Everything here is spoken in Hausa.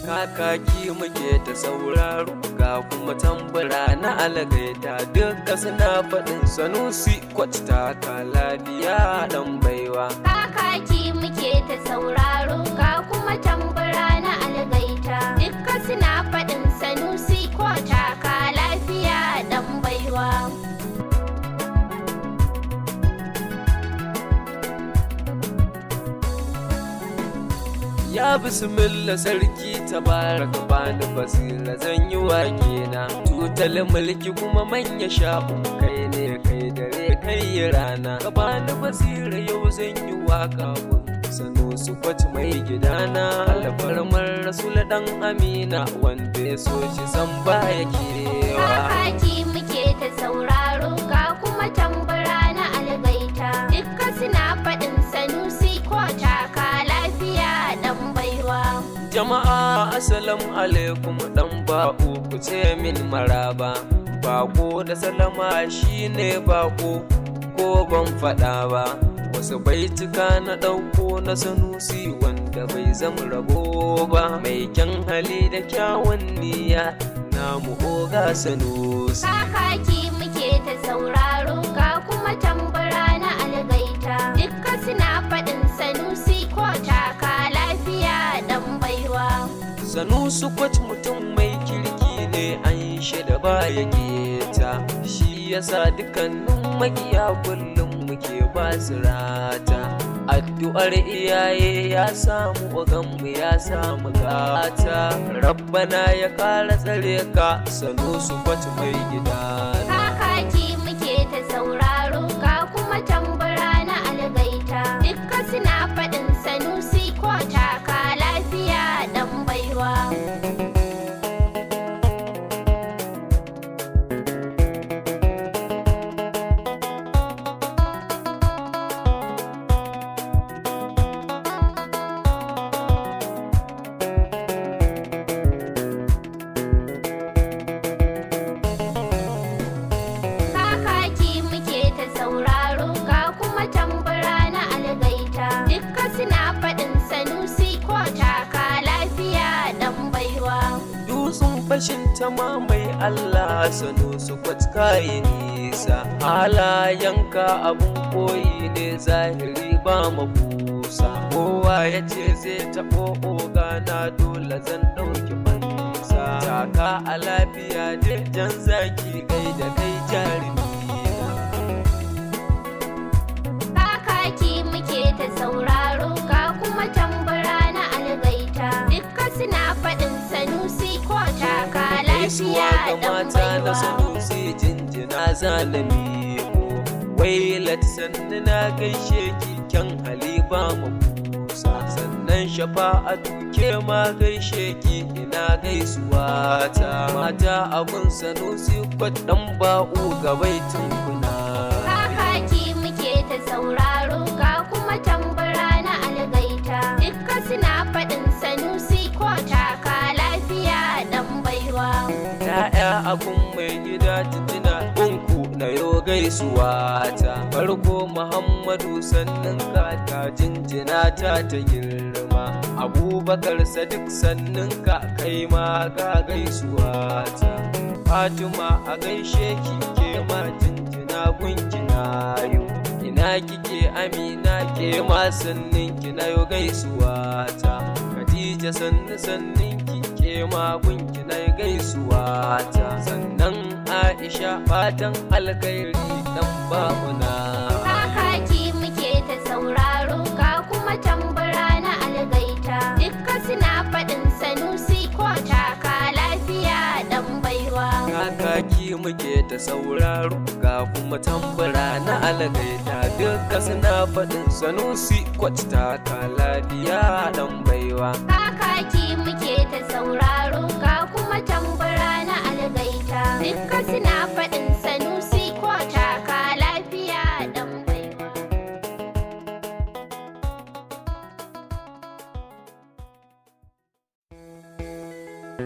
kakaki muke ta sauraro ga kuma tambura na algaita duka suna faɗin Sanusi Kwat taka lafiya dan baiwa. Kakaki muke ta sauraro ga kuma tambura na algaita duka suna faɗin Sanusi Kwat taka lafiya dan baiwa. Ya bismillah sarki tabaraka bani basira zan yi wake na tutal mulki kuma manya sha'u kai ne kai dare kai rana ka bani basira yau zan yi waka Sanusi Kwat mai gidana alfarmar rasul dan amina wanda ya so shi san baya kewa. Kakaki muke ta sauraro ga kuma tambura na algaita duka suna faɗin Sanusi Kwat taka lafiya dan baiwa. Jama'a assalamu alaikum dan ba'u ku ce min maraba bako da salama shine bako ko ban faɗa ba wasu baituka na ɗauko na Sanusi wanda bai zama rabo ba mai kyan hali da kyawun niyya namu oga Sanusi. Kakaki muke ta sauraro ga kuma tambura na algaita duka suna faɗin Sanusi Kwat taka lafiya dan baiwa. Sanusi Kwat mutum mai kirki ne an shi da baya keta shi yasa dukkanin makiya kullum muke ba su rata addu'ar iyaye ya samu oganmu ya samu gata rabbana ya ƙara tsare ka Sanusi Kwat mai gida. Kakaki muke ta sauraro ga kuma tambura na algaita duka suna faɗin Sanusi Kwat taka lafiya dan baiwa. Kakaki muke ta sauraro ga kuma tambura na algaita duka suna faɗin Sanusi Kwat taka lafiya dan baiwa. Dutsen fashin ta mai Allah Sanusi Kwat kayi nisa halayenka abun koyi ne zahiri ba mabusa kowa ya ce zai taɓo ogana dole zan ɗauki fansa taka a lafiya dai jan zaki kai da kai jarumi. Kakaki muke ta sauraro ga kuma tambura na algaita duka suna faɗin Sanusi Kwat taka Gaisuwa lafiya ga dan mata na baiwa. Sanusi jinjina zalimi wailat sannu na gaishe ki kyan hali ba makusa sannan shafa'atu ke ma gaishe ki ina gaisuwa ta mata abun Sanusi Kwat dan ba'u ga baitin kuna. Kakaki muke ta sauraro ga kuma tambura na algaita duka suna faɗin Sanusi Kwat taka lafiya dan baiwa. Ya'ya abun mai gida jinjina ɗinku na yo gaisuwa ta farko Muhammadu sannan ka ta jinjina ta girma Abubakar Sadiq sannan ka kai ma ga gaisuwa ta Fatima a gaishe ki ke ma jinjina gunki na yo ina kike Amina ke ma sannan ki na yo gaisuwa ta Khadija sannan ki ke ma gunki na gaisuwa ta sannan Aisha fatan alkhairi dan babuna. Kakaki muke ta sauraro ga kuma tambura na algaita duka suna faɗin Sanusi Kwat taka lafiya dan baiwa. Kakaki muke ta sauraro ga kuma tambura na algaita duka suna faɗin Sanusi Kwat taka lafiya dan baiwa. Kakaki muke ta sauraro ga kuma tambura na algaita duka suna faɗin